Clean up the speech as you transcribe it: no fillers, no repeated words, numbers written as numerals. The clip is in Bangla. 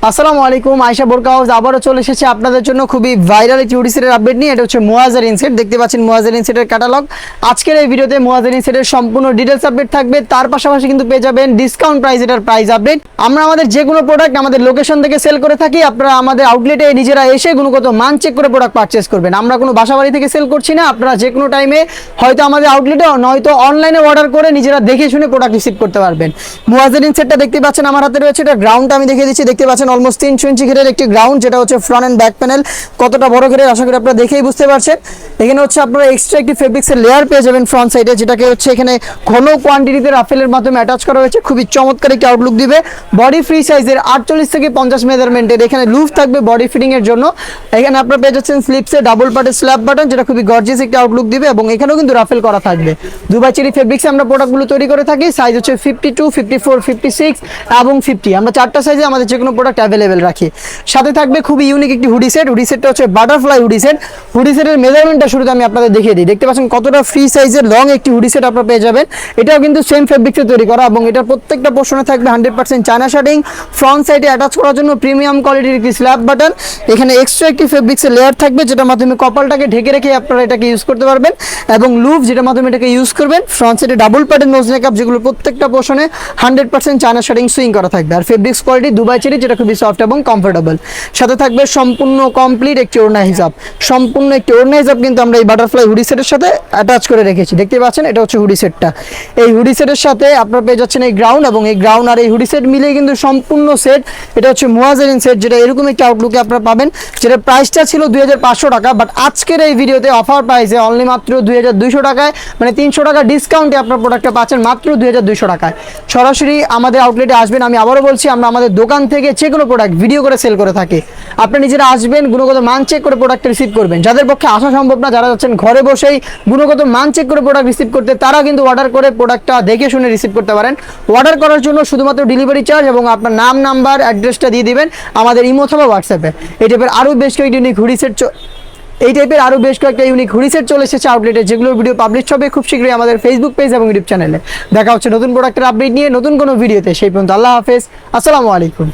আসসালামু আলাইকুম, আয়েশা বোরকা হাউস আবারও চলে এসেছে আপনাদের জন্য খুবই ভাইরাল একটি হুডি সেটের আপডেট নিয়ে। এটা হচ্ছে মুয়াজারিন সেট, দেখতে পাচ্ছেন মুয়াজারিন সেটের ক্যাটালগ। আজকের এই ভিডিওতে মুয়াজারিন সেটের সম্পূর্ণ ডিটেলস আপডেট থাকবে, তার পাশাপাশি কিন্তু পেয়ে যাবেন ডিসকাউন্ট প্রাইস, এটার প্রাইস আপডেট। আমরা আমাদের যে কোনো প্রোডাক্ট আমাদের লোকেশন থেকে সেল করে থাকি, আপনারা আমাদের আউটলেটে নিজেরা এসে গুণগত মান চেক করে প্রোডাক্ট পারচেস করবেন। আমরা কোনো বাসাবাড়ি থেকে সেল করছি না, আপনারা যে কোনো টাইমে হয়তো আমাদের আউটলেটে নয়তো অনলাইনে অর্ডার করে নিজেরা দেখে শুনে প্রোডাক্ট রিসিভ করতে পারবেন। মুয়াজারিন সেটটা দেখতে পাচ্ছেন আমার হাতে রয়েছে, এটা গ্রাউন্ডটা আমি দেখিয়ে দিচ্ছি। দেখতে পাচ্ছেন অলমোস্ট 300 ইঞ্চি ঘেরের একটি গ্রাউন্ড, যেটা হচ্ছে ফ্রন্ট এন্ড ব্যাক প্যানেল। কতটা বড় ঘেরের আশা করি আপনারা দেখেই বুঝতে পারছেন। এখানে হচ্ছে আপনারা এক্সট্রা একটি ফেব্রিক্সের লেয়ার পেয়ে যাবেন ফ্রন্ট সাইডে, যেটাকে হচ্ছে এখানে ঘন কোয়ান্টিটিতে রাফেলের মাধ্যমে অ্যাটাচ করা হয়েছে। খুবই চমৎকার একটি আউটলুক দিবে। বডি ফ্রি সাইজের 48 থেকে 50 মেজারমেন্টের এখানে লুফ থাকবে বডি ফিটিং এর জন্য। এখানে আপনারা পেয়ে যাচ্ছেন স্লিপসে ডাবল পার্টের স্ল্যাব বাটন, যেটা খুবই গর্জিয়াস একটি আউটলুক দিবে এবং এখানেও কিন্তু রাফেল করা থাকবে। দুবাই চেরি ফেব্রিক্সে আমরা প্রোডাক্টগুলো তৈরি করে থাকি। সাইজ হচ্ছে 52, 54, 56 এবং 50। আমরা 4টা সাইজে আমাদের যে কোনো প্রোডাক্ট অ্যাভেলেবেল রাখি। সাথে থাকবে খুবই ইউনিক একটি হুডি সেট। হুডি সেটটা হচ্ছে বাটারফ্লাই হুডি সেট। হুডি সেটের মেজারমেন্টটা শুরুতে আমি আপনাদের দেখিয়ে দিই। দেখতে পাচ্ছেন কতটা ফ্রি সাইজের লং একটি হুডি সেট আপনারা পেয়ে যাবেন। এটাও কিন্তু সেম ফেব্রিক্সে তৈরি করা এবং এটার প্রত্যেকটা পোর্শনে থাকবে 100% চায়না শার্টিং। ফ্রন্ট সাইডে অ্যাটাচ করার জন্য প্রিমিয়াম কোয়ালিটির একটি স্ল্যাব বাটন। এখানে এক্সট্রা একটি ফেব্রিক্সের লেয়ার থাকবে, যেটার মাধ্যমে কপালটাকে ঢেকে রেখে আপনারা এটাকে ইউজ করতে পারবেন এবং লুপ, যেটার মাধ্যমে এটাকে ইউজ করবেন। ফ্রন্ট সাইডে ডাবল পার্টের নোজ নেকআপ, যেগুলো প্রত্যেকটা পোর্শনে 100% চায়না শার্টিং সুইং করা থাকবে। আর ফেব্রিক্স কোয়ালিটি দুবাই চেরি, যেটা খুবই সফট এবং কমফোর্টেবল। সাথে থাকবে সম্পূর্ণ কমপ্লিট একটি ওড়না হিসাব। সম্পূর্ণ একটি ওড়না হিসাব কিন্তু আমরা এই বাটারফ্লাই হুডি সেটের সাথে অ্যাটাচ করে রেখেছি। দেখতে পাচ্ছেন এটা হচ্ছে হুডি সেটটা। এই হুডি সেটের সাথে আপনারা পেয়ে যাচ্ছেন এই গ্রাউন্ড, এবং এই গ্রাউন্ড আর এই হুডি সেট মিলিয়ে কিন্তু সম্পূর্ণ সেট। এটা হচ্ছে মুয়াজারিন সেট, যেটা এরকম একটি আউটলুকে আপনারা পাবেন, যেটা প্রাইসটা ছিল 2500 টাকা। বাট আজকের এই ভিডিওতে অফার প্রাইসে অনলি মাত্র 2200 টাকায়, মানে 300 টাকা ডিসকাউন্টে আপনার প্রোডাক্টটা পাচ্ছেন মাত্র 2200 টাকায়। সরাসরি আমাদের আউটলেটে আসবেন। আমি আবারও বলছি, আমরা আমাদের দোকান থেকে যে কোনো প্রোডাক্ট ভিডিও করে সেল করে থাকি। আপনি নিজেরা আসবেন, গুণগত মান চেক করে প্রোডাক্ট রিসিভ করবেন। যাদের পক্ষে আসা সম্ভব না, যারা যাচ্ছেন ঘরে বসেই গুণগত মান চেক করে প্রোডাক্ট রিসিভ করতে, তারা কিন্তু অর্ডার করে প্রোডাক্টটা দেখে শুনে রিসিভ করতে পারেন। অর্ডার করার জন্য শুধুমাত্র ডেলিভারি চার্জ এবং আপনার নাম, নাম্বার, অ্যাড্রেসটা দিয়ে দিবেন আমাদের ইমো অথবা হোয়াটসঅ্যাপে। এই টাইপের আরও বেশ কয়েকটি unique hoodie set hoodie set চলে এসেছে আউটলেটে, যেগুলোর ভিডিও পাবলিশ হবে খুব শীঘ্রই আমাদের ফেসবুক পেজ এবং ইউটিউব চ্যানেলে। দেখা হচ্ছে নতুন প্রোডাক্টের আপডেট নিয়ে নতুন কোনো ভিডিওতে। সেই পর্যন্ত আল্লাহ হাফেজ, আসসালামু আলাইকুম।